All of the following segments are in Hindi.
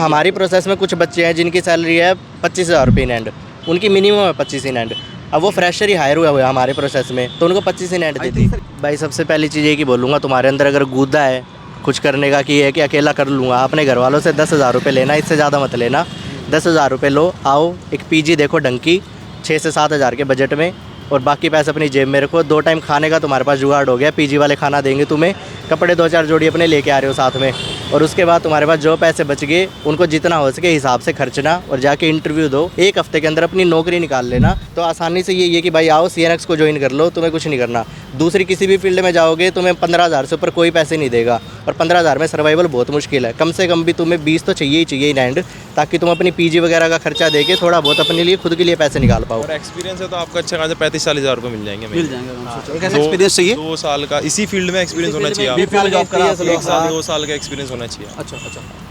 हमारी प्रोसेस में कुछ बच्चे हैं जिनकी सैलरी है 25,000 रुपये इन हैंड, उनकी मिनिमम है 25 इन हैंड। अब वो फ्रेशर ही हायर हुआ है हमारे प्रोसेस में, तो उनको 25 इन हैंड देती। भाई सबसे पहली चीज़ ये कि बोलूँगा, तुम्हारे अंदर अगर गुद्दा है कुछ करने का कि ये है कि अकेला कर लूँगा, अपने घर वालों से 10,000 रुपये लेना, इससे ज़्यादा मत लेना। 10,000 रुपये लो, आओ एक पीजी देखो ढंग की 6 से 7 हज़ार के बजट में, और बाकी पैसे अपनी जेब में रखो। 2 टाइम खाने का तुम्हारे पास जुगाड़ हो गया, पीजी वाले खाना देंगे तुम्हें, कपड़े 2-4 जोड़ी अपने लेके आ रहे हो साथ में, और उसके बाद तुम्हारे पास जो पैसे बच गए उनको जितना हो सके हिसाब से खर्चना और जाके इंटरव्यू दो। 1 हफ्ते के अंदर अपनी नौकरी निकाल लेना। तो आसानी से ये कि भाई आओ CNX को ज्वाइन कर लो, तुम्हें कुछ नहीं करना। दूसरी किसी भी फील्ड में जाओगे तुम्हें 15,000 से ऊपर कोई पैसे नहीं देगा, और 15,000 में सर्वाइवल बहुत मुश्किल है। कम से कम भी तुम्हें 20 तो चाहिए ही चाहिए इन हैंड, ताकि तुम अपनी पीजी वगैरह का खर्चा देके थोड़ा बहुत अपने लिए खुद के लिए पैसे निकाल पाओ। और एक्सपीरियंस है तो आपका अच्छा खासा 35-40 हज़ार रुपये मिल जाएंगे। कैसा एक्सपीरियंस चाहिए? 2 साल का इसी फील्ड में एक्सपीरियंस होना चाहिए। 1 साल 2 साल का एक्सपीरियंस होना चाहिए। अच्छा।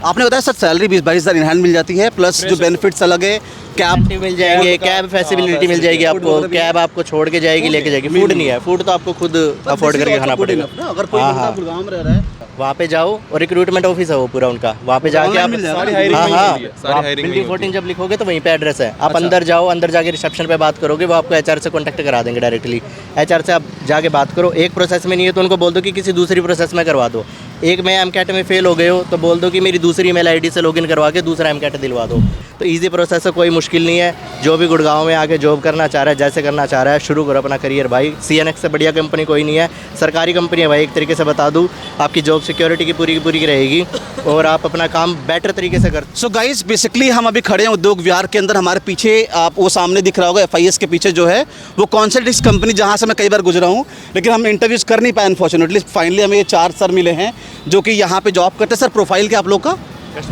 आपने बताया सर सैलरी 20-22 हज़ार इन हैंड मिल जाती है, प्लस जो बेनिफिट्स अलग है, कैब मिल जाएंगे, कैब फैसिलिटी मिल जाएगी आपको, कैब आपको छोड़ के जाएगी लेके जाएगी। फूड नहीं है, फूड तो आपको खुद अफोर्ड करके खाना पड़ेगा। अगर कोई बंदा गुड़गांव में रह रहा है, वहाँ पे जाओ, और रिक्रूटमेंट ऑफिस है वो पूरा उनका, वहाँ पे जाके आप सारी हायरिंग बिल्डिंग 14 जब लिखोगे तो वहीं पे एड्रेस है। आप अंदर जाओ, अंदर जाके रिसेप्शन पे बात करोगे, वो आपको HR से कॉन्टैक्ट करा देंगे डायरेक्टली। HR से आप जाके बात करो, एक प्रोसेस में नहीं है तो उनको बोल दो कि किसी दूसरी प्रोसेस में करवा दो। एक में MCAT में फेल हो गए हो तो बोल दो कि मेरी दूसरी ईमेल ID से लॉगिन करवा के दूसरा MCAT दिलवा दो। तो ईजी प्रोसेस है, कोई मुश्किल नहीं है। जो भी गुड़गांव में आके जॉब करना चाह रहा है, जैसे करना चाह रहा है, शुरू करो अपना करियर भाई। CNX से बढ़िया कंपनी कोई नहीं है, सरकारी कंपनी है भाई। एक तरीके से बता दूँ, आपकी जॉब सिक्योरिटी की पूरी रहेगी, और आप अपना काम बेटर तरीके से कर। सो गाइस बेसिकली हम अभी खड़े हैं उद्योग विहार के अंदर। हमारे पीछे आप वो सामने दिख रहा होगा FIS के पीछे जो है वो कॉन्सल्टिक्स कंपनी, जहाँ से मैं कई बार गुजरा हूँ, लेकिन हम इंटरव्यूज़ कर नहीं पाए अनफॉर्चुनेटली। फाइनली हमें ये 4 सर मिले हैं जो कि यहाँ पे जॉब करते हैं। सर प्रोफाइल क्या आप लोग का?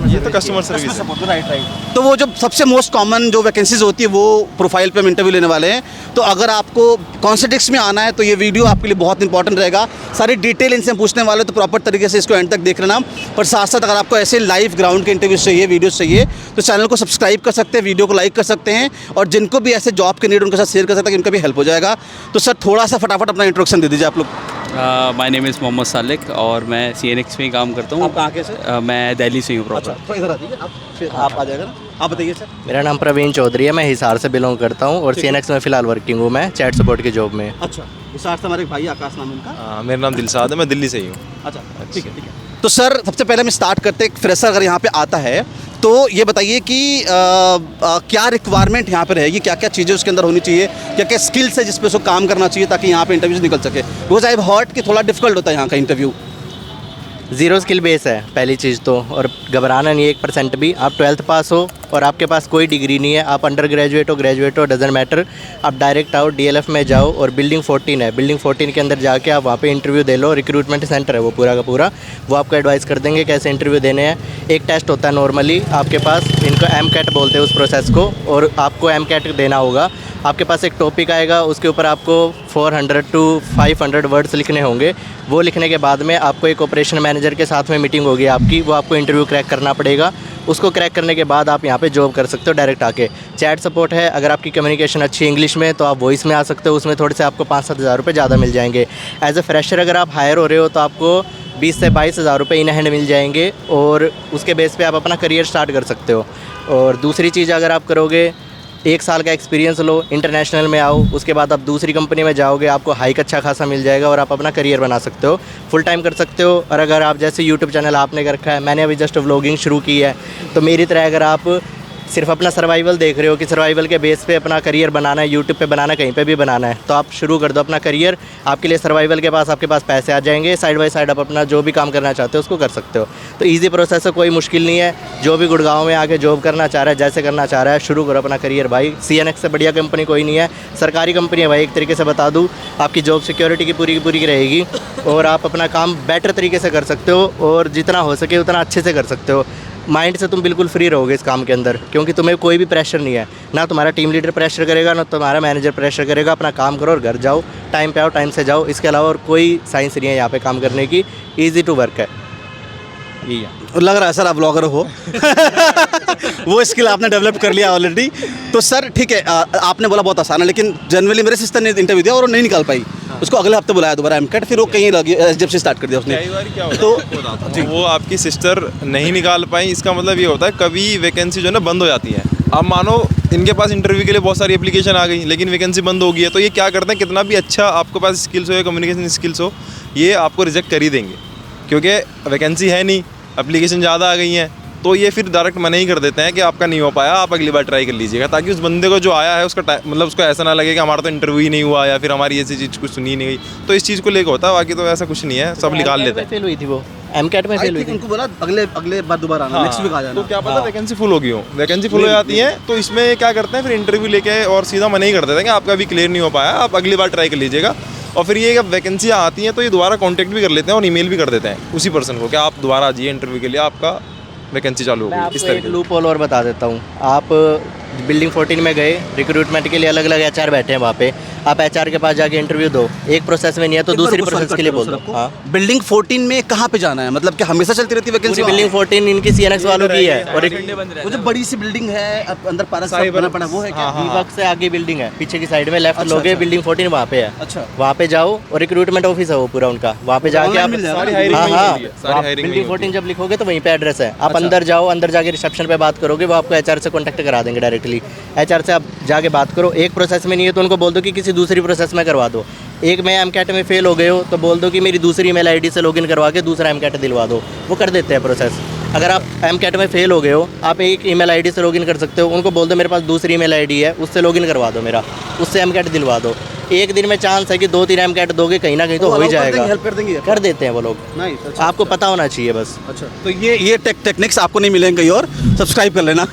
ये तो कस्टमर सर्विस है। राइट। तो वो जो सबसे मोस्ट कॉमन जो वैकेंसीज होती है वो प्रोफाइल पे हम इंटरव्यू लेने वाले हैं। तो अगर आपको कॉन्सेटिक्स में आना है तो ये वीडियो आपके लिए बहुत इंपॉर्टेंट रहेगा। सारी डिटेल इनसे हम पूछने वाले, तो प्रॉपर तरीके से इसको एंड तक देख लेना। पर साथ साथ अगर आपको ऐसे लाइव ग्राउंड के इंटरव्यूज चाहिए, वीडियोस चाहिए, तो चैनल को सब्सक्राइब कर सकते हैं, वीडियो को लाइक कर सकते हैं, और जिनको भी ऐसे जॉब के नीड उनके साथ शेयर कर सकते हैं, उनका भी हेल्प हो जाएगा। तो सर थोड़ा सा फटाफट अपना इंट्रोडक्शन दे दीजिए आप लोग। My name is Mohammad Salik और मैं CNX में ही काम करता हूँ। आप कहाँ के सर? मैं दिल्ली से हूँ प्रॉपर। तो इधर आ जाइए आप, फिर आप आ जाएगा ना। आप बताइए सर। मेरा नाम प्रवीण चौधरी है, मैं हिसार से बिलोंग करता हूँ, और CNX में फ़िलहाल वर्किंग हूँ मैं, चैट सपोर्ट की जॉब में। अच्छा, हिसार से हमारे भाई आकाश नाम उनका। मेरा नाम दिलशाद है, मैं दिल्ली से ही हूँ। अच्छा, ठीक है। तो सर सबसे पहले हम स्टार्ट करते हैं, एक फ्रेशर अगर यहाँ पे आता है तो ये बताइए कि क्या रिक्वायरमेंट यहाँ पे रहेगी, क्या क्या चीज़ें उसके अंदर होनी चाहिए, क्या क्या स्किल्स है जिस पे उसको काम करना चाहिए ताकि यहाँ पे इंटरव्यूज निकल सके। बिकॉज आई हैव हर्ड कि थोड़ा डिफिकल्ट होता है यहाँ का इंटरव्यू। 0 स्किल बेस है पहली चीज़ तो, और घबराना नहीं 1% भी। आप 12th पास हो और आपके पास कोई डिग्री नहीं है, आप अंडर ग्रेजुएट हो डजेंट मैटर, आप डायरेक्ट आओ DLF में जाओ, और बिल्डिंग 14 है, बिल्डिंग 14 के अंदर जाके आप वहाँ पे इंटरव्यू दे लो। रिक्रूटमेंट सेंटर है वो पूरा का पूरा, वो आपको एडवाइस कर देंगे कैसे इंटरव्यू देने हैं। एक टेस्ट होता है नॉर्मली आपके पास, इनको MCAT बोलते हैं उस प्रोसेस को, और आपको MCAT देना होगा। आपके पास एक टॉपिक आएगा, उसके ऊपर आपको 400 to 500 वर्ड्स लिखने होंगे। वो लिखने के बाद में आपको एक ऑपरेशन मैनेजर के साथ में मीटिंग होगी आपकी, वो आपको इंटरव्यू क्रैक करना पड़ेगा। उसको क्रैक करने के बाद आप यहाँ पे जॉब कर सकते हो डायरेक्ट आके। चैट सपोर्ट है, अगर आपकी कम्युनिकेशन अच्छी इंग्लिश में तो आप वॉइस में आ सकते हो, उसमें थोड़े से आपको 5-7 हज़ार रुपये ज़्यादा मिल जाएंगे। एज ए फ्रेशर अगर आप हायर हो रहे हो तो आपको 20 से 22 हज़ार रुपये इन हैंड मिल जाएंगे, और उसके बेस पे आप अपना करियर स्टार्ट कर सकते हो। और दूसरी चीज़ अगर आप करोगे, 1 साल का एक्सपीरियंस लो, इंटरनेशनल में आओ, उसके बाद आप दूसरी कंपनी में जाओगे, आपको हाइक अच्छा खासा मिल जाएगा और आप अपना करियर बना सकते हो, फुल टाइम कर सकते हो। और अगर आप जैसे यूट्यूब चैनल आपने कर रखा है, मैंने अभी जस्ट व्लॉगिंग शुरू की है, तो मेरी तरह अगर आप सिर्फ अपना सर्वाइवल देख रहे हो कि सर्वाइवल के बेस पे अपना करियर बनाना है, यूट्यूब पे बनाना है, कहीं पे भी बनाना है, तो आप शुरू कर दो अपना करियर। आपके लिए सर्वाइवल के पास आपके पास पैसे आ जाएंगे, साइड बाय साइड आप अपना जो भी काम करना चाहते हो उसको कर सकते हो। तो ईजी प्रोसेस है, कोई मुश्किल नहीं है। जो भी गुड़गांव में आके जॉब करना चाह रहा है, जैसे करना चाह रहा है, शुरू करो अपना करियर भाई। CNX से बढ़िया कंपनी कोई नहीं है, सरकारी कंपनी है भाई। एक तरीके से बता दूँ, आपकी जॉब सिक्योरिटी की पूरी रहेगी, और आप अपना काम बेटर तरीके से कर सकते हो, और जितना हो सके उतना अच्छे से कर सकते हो। माइंड से तुम बिल्कुल फ्री रहोगे इस काम के अंदर, क्योंकि तुम्हें कोई भी प्रेशर नहीं है, ना तुम्हारा टीम लीडर प्रेशर करेगा, ना तुम्हारा मैनेजर प्रेशर करेगा। अपना काम करो और घर जाओ, टाइम पे आओ, टाइम से जाओ। इसके अलावा और कोई साइंस नहीं है यहाँ पे काम करने की, ईजी टू वर्क है। यही है। लग रहा है सर आप ब्लॉगर हो वो स्किल आपने डेवलप कर लिया ऑलरेडी। तो सर ठीक है, आपने बोला बहुत आसान है, लेकिन जनरली मेरे सिस्टर ने इंटरव्यू दिया और वो नहीं निकाल पाई। उसको अगले हफ्ते बुलाया दोबारा एमकेट, फिर वो कहीं जब से स्टार्ट कर दिया उसने। कई बार क्या होता है वो आपकी सिस्टर नहीं निकाल पाई, इसका मतलब ये होता है कभी वैकेंसी जो है ना बंद हो जाती है। अब मानो इनके पास इंटरव्यू के लिए बहुत सारी एप्लीकेशन आ गई लेकिन वैकेंसी बंद हो गई है, तो ये क्या करते हैं, कितना भी अच्छा आपके पास स्किल्स हो या कम्युनिकेशन स्किल्स हो, ये आपको रिजेक्ट कर ही देंगे क्योंकि वैकेंसी है नहीं, एप्लीकेशन ज़्यादा आ गई हैं। तो ये फिर डायरेक्ट मना ही कर देते हैं कि आपका नहीं हो पाया, आप अगली बार ट्राई कर लीजिएगा, ताकि उस बंदे को जो आया है उसका मतलब उसको ऐसा ना लगे कि हमारा तो इंटरव्यू ही नहीं हुआ या फिर हमारी ऐसी चीज़ कुछ सुनी नहीं गई। तो इस चीज़ को लेकर होता है, बाकी तो ऐसा कुछ नहीं है, सब निकाल लेते हैं। फेल हुई थी वो, एमकेट में फेल हुई थी। उनको बोला अगले बार दोबारा आना, नेक्स्ट वीक आ जाना। तो क्या पता वैकेंसी फुल होगी हो, वैकेंसी फुल हो जाती है तो इसमें क्या करते हैं फिर इंटरव्यू लेके और सीधा मना ही कर देते हैं कि आपका अभी क्लियर नहीं हो पाया, आप अगली बार ट्राई कर लीजिएगा। और फिर ये जब वैकेंसी आती है तो ये दोबारा कांटेक्ट भी कर लेते हैं और ईमेल भी कर देते हैं उसी पर्सन को कि आप दोबारा आ जाइए इंटरव्यू के लिए, आपका वैकेंसी चालू हो मैं गई। इस आपको एक तरीके लूप होल और बता देता हूँ। आप बिल्डिंग 14 में गए, रिक्रूटमेंट के लिए अलग अलग एचआर बैठे हैं वहाँ पे, आप एचआर के पास जाके इंटरव्यू दो, एक प्रोसेस में नहीं है तो दूसरी प्रोसेस के लिए बोल दो। हाँ, बिल्डिंग 14 में कहाँ पे जाना है, मतलब कि हमेशा चलती रहती है वैकेंसी? पूरी बिल्डिंग 14 इनकी सीएनएक्स वालों की है। और एक वो जो बड़ी सी बिल्डिंग है अंदर पारस बना पड़ा वो है क्या? वीवॉक से आगे बिल्डिंग है, पीछे की साइड में लेफ्ट लोगे, बिल्डिंग 14 वहाँ पे है। अच्छा, वहाँ पे जाओ और रिक्रूटमेंट ऑफिस है वो पूरा उनका, वहाँ पे जाके आप सारी hiring हाँ वहीं हाँ होती है, सारी hiring बिल्डिंग वहीं 14 जब लिखोगे तो वहीं पे एड्रेस है। आप अंदर जाओ, अंदर जाके रिसेप्शन पे बात करोगे, वो आपको एचआर से कॉन्टैक्ट करा देंगे डायरेक्टली। एचआर से आप जाके बात करो, एक प्रोसेस में नहीं है तो उनको बोल दो कि किसी दूसरी प्रोसेस में करवा दो। एक में एमकेट में फेल हो गए हो तो बोल दो कि मेरी दूसरी ईमेल आईडी से लॉगिन करवा के दूसरा एमकेट दिलवा दो, वो कर देते हैं प्रोसेस। अगर आप एमकेट में फेल हो गए हो, आप एक ईमेल आईडी से लॉगिन कर सकते हो, उनको बोल दो मेरे पास दूसरी ईमेल आईडी है, उससे लॉगिन करवा दो मेरा, उससे एमकेट दिलवा दो। एक दिन में चांस है कि 2-3 एमकेट दोगे, कहीं ना कहीं तो हो ही जाएगा। हेल्प कर देंगे, कर देते हैं वो लोग, नाइस। आपको पता होना चाहिए बस। अच्छा, तो ये टेक्निक्स आपको नहीं मिलेंगे कहीं और, सब्सक्राइब कर लेना।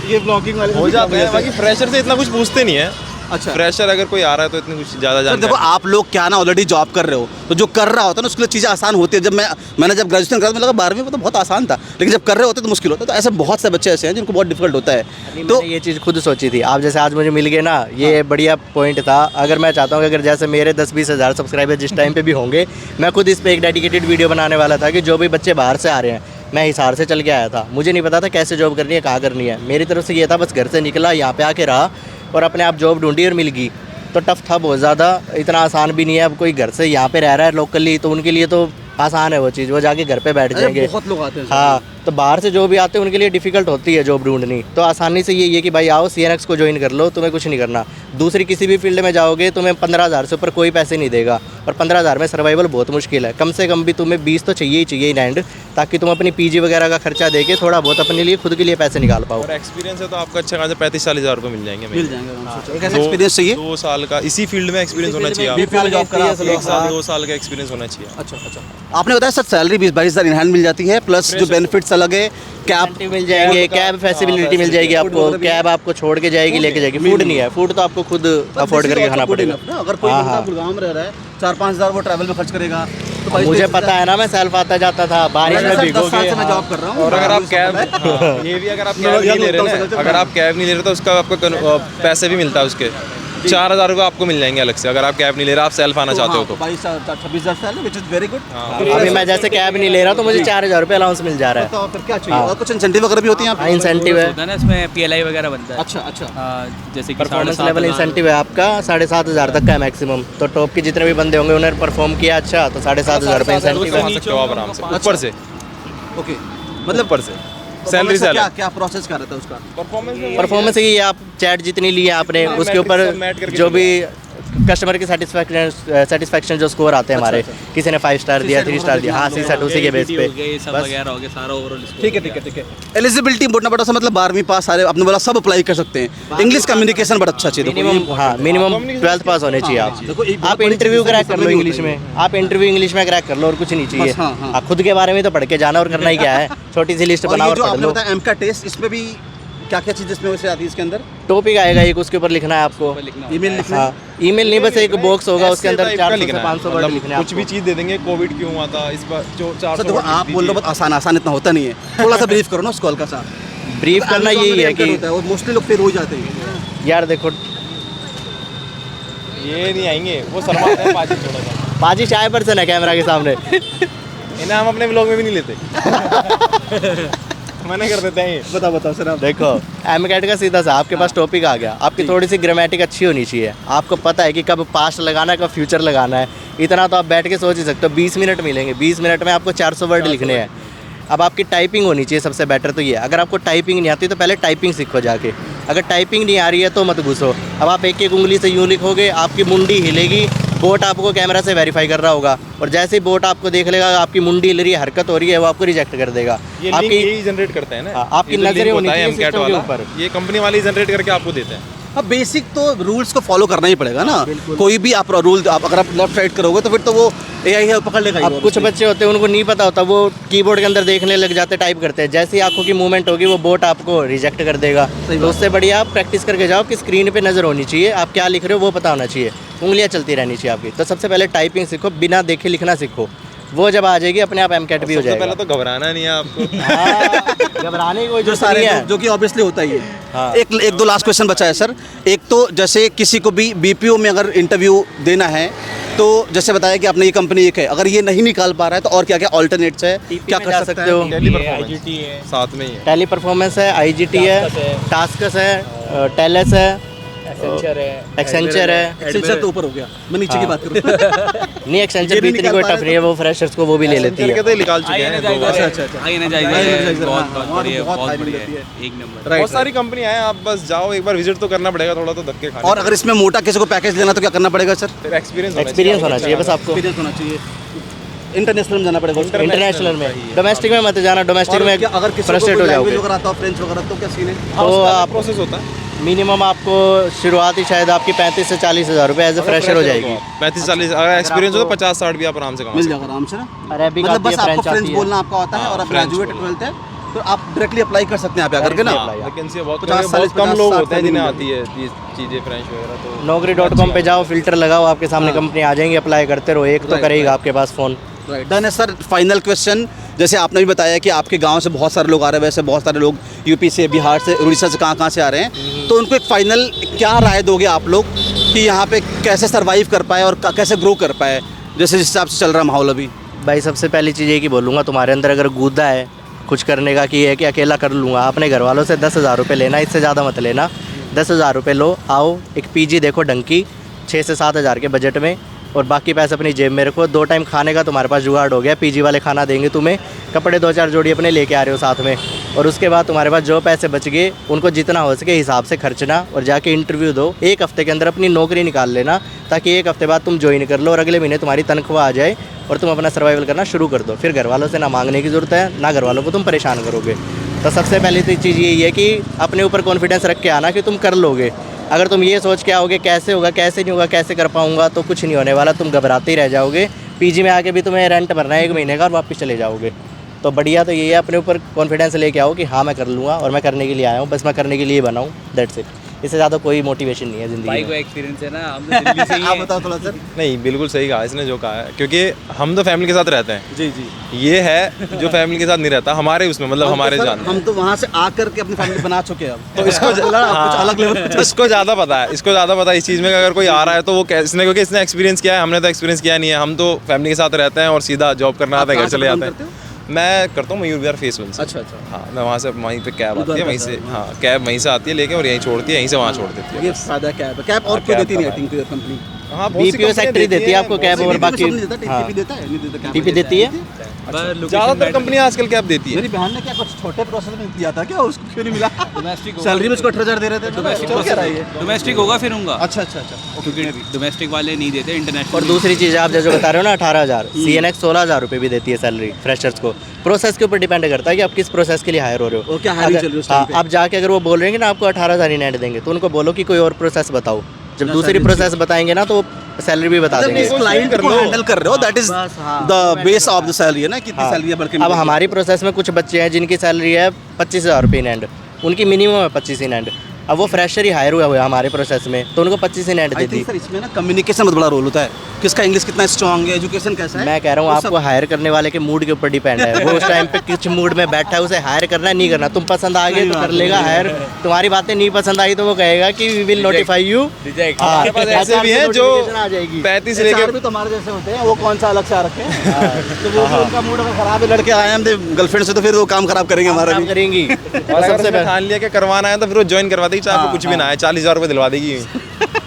ये ब्लॉगिंग वाले हो जाता है, बाकी फ्रेशर से इतना कुछ पूछते नहीं है। अच्छा, फ्रेशर अगर कोई आ रहा है तो इतनी कुछ ज़्यादा तो जानते देखो आप लोग क्या ना ऑलरेडी जॉब कर रहे हो, तो जो कर रहा होता है ना उसके लिए चीज़ें आसान होती है। जब मैंने जब ग्रेजुएशन करा तो मुझे लगा 12वीं में तो बहुत आसान था, लेकिन जब कर रहे होते तो मुश्किल होता है। तो ऐसे बहुत से बच्चे ऐसे हैं जिनको बहुत डिफिकल्ट होता है। तो ये चीज़ खुद सोची थी, आप जैसे आज मुझे मिल गए ना, ये बढ़िया पॉइंट था। अगर मैं चाहता हूँ कि अगर जैसे मेरे 10-20 हज़ार सब्सक्राइबर जिस टाइम पे भी होंगे, मैं खुद इस पे एक डेडिकेटेड वीडियो बनाने वाला था कि जो भी बच्चे बाहर से आ रहे हैं, मैं हिसार से चल के आया था, मुझे नहीं पता था कैसे जॉब करनी है, कहाँ करनी है। मेरी तरफ से ये था बस घर से निकला, यहाँ पे आके रहा और अपने आप जॉब ढूंढी और मिल गई। तो टफ था बहुत ज़्यादा, इतना आसान भी नहीं है। अब कोई घर से यहाँ पे रह रहा है लोकली तो उनके लिए तो आसान है वो चीज़, वो जाके घर पे बैठ जाएंगे। बहुत लोग आते हैं। हाँ, तो बाहर से जो भी आते हैं उनके लिए डिफ़िकल्ट होती है जॉब ढूंढनी। तो आसानी से ये कि भाई आओ सीएनएक्स को ज्वाइन कर लो, तुम्हें कुछ नहीं करना। दूसरी किसी भी फील्ड में जाओगे तुम्हें 15,000 से ऊपर कोई पैसे नहीं देगा, और 15,000 में सर्वाइवल बहुत मुश्किल है। कम से कम भी तुम्हें 20 तो चाहिए ही लैंड, ताकि तुम अपनी पीजी वगैरह का खर्चा देके थोड़ा बहुत अपने लिए खुद के लिए पैसे निकाल पाओ। और एक्सपीरियंस है तो आपका अच्छा खासा 35-40 हज़ार रुपये मिल जाएंगे। एक ऐसा एक्सपीरियंस चाहिए 2 साल का इसी फील्ड में एक्सपीरियंस होना चाहिए। BPO में जॉब करा आपने? 1 साल 2 साल का एक्सपीरियंस होना चाहिए। अच्छा, आपने बताया सर सैलरी 20-22 हज़ार इन हैंड मिल जाती है, प्लस जो बेनिफिट्स अलग है, कैब मिल जाएंगे, कैब फैसिलिटी मिल जाएगी आपको, कैब आपको छोड़ के जाएगी लेके जाएगी। फूड नहीं है, फूड तो आपको खुद अफोर्ड करके खाना पड़ेगा। अगर कोई बंदा गुड़गांव में रह रहा है 4-5 हज़ार वो ट्रैवल में खर्च करेगा तो भाई मुझे पता है ना, मैं सेल्फ आता जाता था, बारिश में 10 साल भिगोगे। से मैं जॉब कर रहा हूँ। और अगर आप कैब ये भी अगर आप कैब नहीं ले रहे ना, अगर आप कैब नहीं ले रहे तो उसका आपको पैसे भी मिलता है, उसके 4,000 रुपये आपको मिल जाएंगे अलग से। अगर आप कैब नहीं ले रहे, आप सेल्फ आना चाहते हो तो 22-26 हज़ार salary, which is very good. अभी मैं जैसे कैब नहीं ले रहा तो मुझे 4,000 रुपये अलाउंस मिल जा रहा है। तो फिर क्या चाहिए, और कुछ इंसेंटिव वगैरह भी होती हैं हाँ, इंसेंटिव है, होता है ना, इसमें PLI वगैरह बनता है। अच्छा अच्छा, जैसे कि परफॉर्मेंस लेवल इंसेंटिव है आपका 7,500 तक का है मैक्सिमम। तो टॉप के जितने भी बंदे होंगे उन्होंने परफॉर्म किया अच्छा तो 7,500 रुपये इंसेंटिव है। कमा सकते हो आप आराम से ऊपर से, ओके। मतलब ऊपर से सैलरी सैलरी क्या क्या प्रोसेस कर रहा था उसका? परफॉर्मेंस ये आप चैट जितनी ली है आपने उसके ऊपर जो भी कस्टमर की सेटिस्फैक्शन जो स्कोर आते हैं हमारे, किसी ने 5 स्टार दिया, 3 स्टार दिया, हाँ C-सेट उसी के बेस पे सब वगैरह हो गया सारा ओवरऑल। ठीक है। एलिजिबिलिटी मोटा मोटा सा मतलब 12वीं पास सारे आपने बोला सब अप्लाई कर सकते हैं। इंग्लिश कम्युनिकेशन बड़ा अच्छा चाहिए। मिनिमम, हाँ मिनिमम 12th पास होने चाहिए आप। आप इंटरव्यू क्रैक कर लो इंग्लिश में, आप इंटरव्यू इंग्लिश में क्रैक कर लो और कुछ नहीं चाहिए। आप खुद के बारे में तो पढ़ के जाना और करना ही क्या है, छोटी सी लिस्ट बनाओ और पढ़ लो। एमका टेस्ट, इसमें भी क्या क्या चीज़ इसमें वैसे आती है? इसके अंदर टॉपिक आएगा एक, उसके ऊपर लिखना है आपको। ईमेल लिखना हाँ, ईमेल नहीं, बस एक बॉक्स होगा उसके अंदर 400 से 500 वर्ड मतलब लिखने हैं कुछ भी चीज़ दे देंगे। कोविड क्यों हुआ था इस बार जो 400 देखो आप बोल रहे हो बहुत आसान इतना होता नहीं है, थोड़ा सा ब्रीफ करो ना उस कॉल का साथ। ब्रीफ करना यही है कि और मोस्टली लोग फेल हो जाते हैं यार देखो ये नहीं आएंगे, वो शर्माते हैं पाजी थोड़ा सा। पाजी शाय पर्सन है कैमरा के सामने। इन्हें हम अपने ब्लॉग में भी नहीं लेते। मना कर देते हैं ये। बताओ सर आप। देखो एमकेट का सीधा सा आपके पास टॉपिक आ गया, आपकी थोड़ी सी ग्रामेटिक अच्छी होनी चाहिए, आपको पता है कि कब पास्ट लगाना है कब फ्यूचर लगाना है, इतना तो आप बैठ के सोच ही सकते हो। 20 मिनट मिलेंगे, 20 मिनट में आपको 400 वर्ड लिखने हैं। अब आपकी टाइपिंग होनी चाहिए सबसे बेटर तो ये। अगर आपको टाइपिंग नहीं आती तो पहले टाइपिंग सीखो जाके, अगर टाइपिंग नहीं आ रही है तो मत घुसो। अब आप एक एक उंगली से यूँ लिखोगे, आपकी मुंडी हिलेगी, बोट आपको कैमरा से वेरीफाई कर रहा होगा, और जैसे ही बोट आपको देख लेगा आपकी मुंडी हिल रही है, हरकत हो रही है, वो आपको रिजेक्ट कर देगा। ये लिंक यही जनरेट करते हैं ना। हाँ, आपकी ये जो नजरें link होनी होता है चाहिए MCAT system के वाला, ऊपर। ये कंपनी वाले जनरेट करके आपको देते हैं। अब बेसिक तो रूल्स को फॉलो करना ही पड़ेगा ना, कोई भी आप रूल आप अगर आप लेफ्ट राइट करोगे तो फिर तो वो AI है पकड़ लेगा ही। अब कुछ बच्चे होते हैं उनको नहीं पता होता, वो कीबोर्ड के अंदर देखने लग जाते, टाइप करते हैं, जैसे ही आंखों की मूवमेंट होगी वो बोट आपको रिजेक्ट कर देगा। तो उससे बढ़िया आप प्रैक्टिस करके जाओ कि स्क्रीन पे नज़र होनी चाहिए, आप क्या लिख रहे हो वो पता होना चाहिए, उंगलियां चलती रहनी चाहिए आपकी। तो सबसे पहले टाइपिंग सीखो, बिना देखे लिखना सीखो, वो जब आ जाएगी अपने आप MCAT भी हो सबसे जाएगा। पहले तो घबराना नहीं है आपको। हाँ, घबराने की कोई जो जरूरत सारे नहीं है। जो कि ऑब्वियसली होता ही है। हाँ। एक दो लास्ट क्वेश्चन बचा है सर। एक तो जैसे किसी को भी BPO में अगर इंटरव्यू देना है तो जैसे बताया कि आपने ये कंपनी एक है, अगर ये नहीं निकाल पा रहा है तो और क्या क्या ऑल्टरनेट्स है, क्या में कर जा सकते हो? टेली परफॉर्मेंस साथ में ही है। टेली परफॉर्मेंस है, IGT है, टास्कस है, टेलेस है, एक्सेंचर है। एक्सेंचर तो ऊपर हो गया, मैं नीचे की बात करूँ। नहीं, एक्सेंचर ये भी नहीं इतनी निकाल कोई पा रहे टफ नहीं है, वो फ्रेशर्स को वो भी ले लेती करके है। तो ये निकाल चुके हैं दो बार। अच्छा। आगे ना जाइए, बहुत बहुत बढ़िया, बहुत बढ़िया, एक नंबर। बहुत सारी कंपनियां हैं, आप बस जाओ एक बार विजिट तो करना पड़ेगा, थोड़ा तो धक्के खाने। और अगर इसमें मोटा किसी को पैकेज लेना तो क्या करना पड़ेगा सर? फिर एक्सपीरियंस होना चाहिए बस आपको। एक्सपीरियंस होना चाहिए। इंटरनेशनल में जाना पड़ेगा उसका? इंटरनेशनल में, डोमेस्टिक में मत जाना, डोमेस्टिक में क्या अगर किसी को फ्रस्ट्रेट हो लैंग्वेज जाओगे। वगैरह आता हो, फ्रेंच वगैरह, तो क्या सीन है? तो आप प्रोसेस होता है। मिनिमम आपको शुरुआती शायद आपकी 35 से 40 हज़ार रुपये एज ए फ्रेशर हो जाएगी। 35-40 अगर एक्सपीरियंस हो तो 50-60 भी आप आराम से कमा मिल सकते जाएगा आराम से ना। अरेबिक मतलब आती बस है, आपको फ्रेंच फ्रेंच आती है। बोलना आपका आता है हाँ, और आप फ्रेंच ग्रेजुएट बोलना। 12th है तो आप डायरेक्टली अप्लाई कर सकते हैं यहाँ पे आकर के ना। हैं। वैकेंसी बहुत 50-40 कम लोग होते हैं जिन्हें मिल आती है ये चीज़ें फ्रेंच वगैरह। तो Naukri.com पे जाओ, फिल्टर लगाओ, आपके सामने कंपनी आ जाएंगी, अप्लाई करते रहो, एक तो करेगा आपके पास फ़ोन। डन है सर। फाइनल क्वेश्चन, जैसे आपने भी बताया कि आपके गांव से बहुत सारे लोग आ रहे हैं, वैसे बहुत सारे लोग यूपी से, बिहार से, उड़ीसा से, कहाँ से आ रहे हैं, तो उनको एक फाइनल क्या राय दोगे आप लोग कि यहाँ पे कैसे सर्वाइव कर पाए और कैसे ग्रो कर पाए, जैसे जिस हिसाब से चल रहा माहौल अभी? भाई सबसे पहली चीज़ ये कि बोलूँगा, तुम्हारे अंदर अगर गुद्दा है कुछ करने का कि ये है कि अकेला कर लूँगा, अपने घर वालों से 10,000 रुपये लेना, इससे ज़्यादा मत लेना। 10,000 रुपये लो, आओ एक PG देखो ढंग की 6 से 7 हज़ार के बजट में, और बाकी पैसे अपनी जेब में रखो। 2 टाइम खाने का तुम्हारे पास जुगाड़ हो गया, PG वाले खाना देंगे तुम्हें, कपड़े 2-4 जोड़ी अपने लेके आ रहे हो साथ में, और उसके बाद तुम्हारे पास जो पैसे बच गए उनको जितना हो सके हिसाब से खर्चना, और जाके इंटरव्यू दो। 1 हफ्ते के अंदर अपनी नौकरी निकाल लेना, ताकि 1 हफ्ते बाद तुम ज्वाइन कर लो और अगले महीने तुम्हारी तनख्वाह आ जाए और तुम अपना सर्वाइवल करना शुरू कर दो। फिर घर वालों से ना मांगने की ज़रूरत है, ना घर वालों को तुम परेशान करोगे। तो सबसे पहली तो चीज़ यही है कि अपने ऊपर कॉन्फिडेंस रख के आना कि तुम कर लोगे। अगर तुम ये सोच के आओगे कैसे होगा, कैसे नहीं होगा, कैसे कर पाऊंगा, तो कुछ नहीं होने वाला, तुम घबराते ही रह जाओगे। PG में आके भी तुम्हें रेंट भरना है 1 महीने का और वापस चले जाओगे। तो बढ़िया तो ये है, अपने ऊपर कॉन्फिडेंस लेके आओ कि हाँ मैं कर लूँगा और मैं करने के लिए आया हूँ, बस मैं करने के लिए बना हूँ, दैट्स इट। इससे ज़्यादा कोई मोटिवेशन नहीं है ज़िंदगी भाई में। को एक्सपीरियंस है ना, हम तो दिल्ली से ही आप हैं। बताओ थोड़ा सर। नहीं, बिल्कुल सही कहा इसने जो कहा है, क्योंकि हम तो फैमिली के साथ रहते हैं। जी जी। ये है जो फैमिली के साथ नहीं रहता, हमारे उसमें मतलब हमारे जान। हम तो वहाँ से आकर के अपनी फैमिली बना चुके हैं अब। तो इसको कुछ अलग लेवल, इसको ज़्यादा पता है, इसको ज़्यादा पता है इस चीज़ में कि अगर कोई आ रहा है तो वो इसने, क्योंकि इसने एक्सपीरियंस किया है, हमने तो एक्सपीरियंस किया नहीं है। हम तो फैमिली के साथ रहते हैं और सीधा जॉब करना आता है, घर चले जाते हैं। मैं करता हूँ मयूर विहार फेस 1 से। अच्छा। हाँ, मैं वहाँ से वहीं पे कैब आती है, वहीं से, हाँ कैब वहीं से आती है लेके, और यहीं छोड़ती है, यहीं से वहाँ छोड़ देती है। ये फायदा कैब, कैब और क्यों देती नहीं आई थिंक कंपनी? हाँ, बहुत सी BPO सेक्टर ही देती है आपको कैब, और बाकी टीपी देता है, नहीं देता? TP देती है। ज़्यादातर कंपनियाँ आजकल कैब देती है। मेरी बहन ने क्या कुछ छोटे प्रोसेस में किया था क्या, उसको क्यों नहीं मिला? डोमेस्टिक सैलरी में उसको 18,000 दे रहे थे। डोमेस्टिक क्या रहा है ये? डोमेस्टिक होगा फिर होगा, अच्छा। क्योंकि डोमेस्टिक वाले नहीं देते, इंटरनेशनल। और दूसरी चीज़ आप जैसे बता रहे हो ना 18,000, CNX 16,000 रुपये भी देती है सैलरी फ्रेशर्स को। प्रोसेस के ऊपर डिपेंड करता है कि आप किस प्रोसेस के लिए हायर हो रहे हो। और क्या hiring चल रही है उस time पे? आप जाके अगर वो बोल रहे हैं कि ना आपको 18,000 ही नेट देंगे, तो उनको बोलो कि कोई और प्रोसेस बताओ। जब दूसरी प्रोसेस बताएंगे ना तो सैलरी भी बता देंगे। क्लाइंट को हैंडल कर रहे हो, दैट इज बस, हाँ। The base of the salary है ना, कितनी सैलरी है बढ़ के अब हमारी प्रोसेस में कुछ बच्चे हैं जिनकी सैलरी है 25,000 रुपये इन हैंड, उनकी मिनिमम है 25 इन हैंड। अब वो फ्रेशर ही हायर हुआ है हमारे प्रोसेस में, तो उनको 25 नेट दे आई दी। थिंक सर इसमें ना कम्युनिकेशन बहुत बड़ा रोल होता है, किसका इंग्लिश कितना स्ट्रांग है, एजुकेशन कैसा है। मैं कह रहा हूँ वो आपको हायर करने वाले के मूड के ऊपर डिपेंड है, वो उस टाइम पे किस मूड में बैठा है, उसे हायर करना है नहीं करना। तुम पसंद आ गए तो कर लेगा हायर, तुम्हारी बातें नहीं पसंद आई तो वो कहेगा कि वी विल नोटिफाई यू। हमारे पास ऐसे भी हैं जो 35 लेके HR भी तो हमारे जैसे होते हैं, वो कौन सा अलग से आ रखे हैं तो वो भी उनका मूड अगर खराब है, लड़के आए हम गर्लफ्रेंड से, तो फिर वो काम खराब करेंगे हमारा काम भी। करेंगी। और अगर उसने ठान लिया कि करवाना है तो फिर वो ज्वाइन करवा देगी, चाहे आपको कुछ भी ना आए, 40,000 रुपये दिलवा देगी।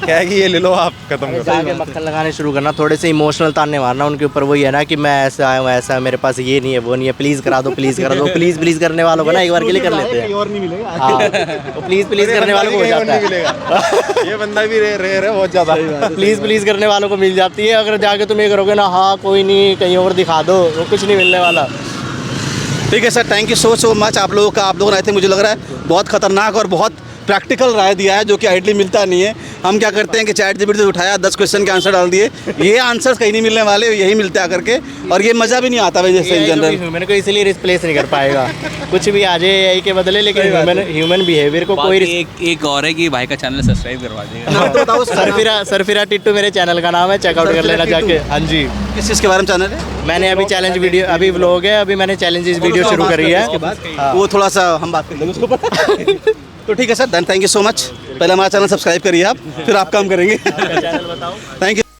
क्या है कि ये ले लो आप, खत्म करो। जाके मक्खन लगाने शुरू करना, थोड़े से इमोशनल ताने मारना उनके ऊपर। वही है ना कि मैं ऐसा आया हूँ, ऐसा मेरे पास ये नहीं है, वो नहीं है, प्लीज़ करा दो, प्लीज़ करा दो। प्लीज़ प्लीज़ करने वालों को ना एक बार के लिए कर लेते हैं। और नहीं मिलेगा। हाँ, तो प्लीज़ प्लीज़ करने वालों को हो जाता है। ये बंदा भी रेयर है बहुत ज़्यादा। प्लीज़ प्लीज़ करने वालों को मिल जाती है। अगर जाके तुम ये करोगे ना, हाँ कोई नहीं कहीं और दिखा दो, वो कुछ नहीं मिलने वाला। ठीक है sir, thank you so much. आप लोगों ने आई थिंक मुझे लग रहा है बहुत खतरनाक और बहुत प्रैक्टिकल राय दिया है, जो कि आइडली मिलता नहीं है। हम क्या करते हैं कि चैट जीपीटी से उठाया, 10 क्वेश्चन के आंसर डाल दिए, ये आंसर्स कहीं नहीं मिलने वाले, यही मिलते हैं आकर के, और ये मज़ा भी नहीं आता भाई जैसे इन जनरल। ह्यूमन को इसीलिए रिप्लेस नहीं कर पाएगा, कुछ भी आ जाए एआई के बदले, लेकिन ह्यूमन बिहेवियर को कोई एक और है कि भाई का चैनल सब्सक्राइब करवा देगा। तो बताओ सरफिरा टिट्टू मेरे चैनल का नाम है, चेकआउट कर लेना जाके। हाँ जी, किस चीज़ के बारे में चैनल है? मैंने अभी चैलेंज वीडियो, अभी व्लॉग है, अभी मैंने चैलेंजेस वीडियो शुरू करी है। वो थोड़ा सा हम बात कर लेंगे उसके ऊपर। तो ठीक है sir, done, thank you so much. पहले हमारा चैनल सब्सक्राइब करिए आप, फिर आप काम करेंगे। चैनल बताओ। Thank you.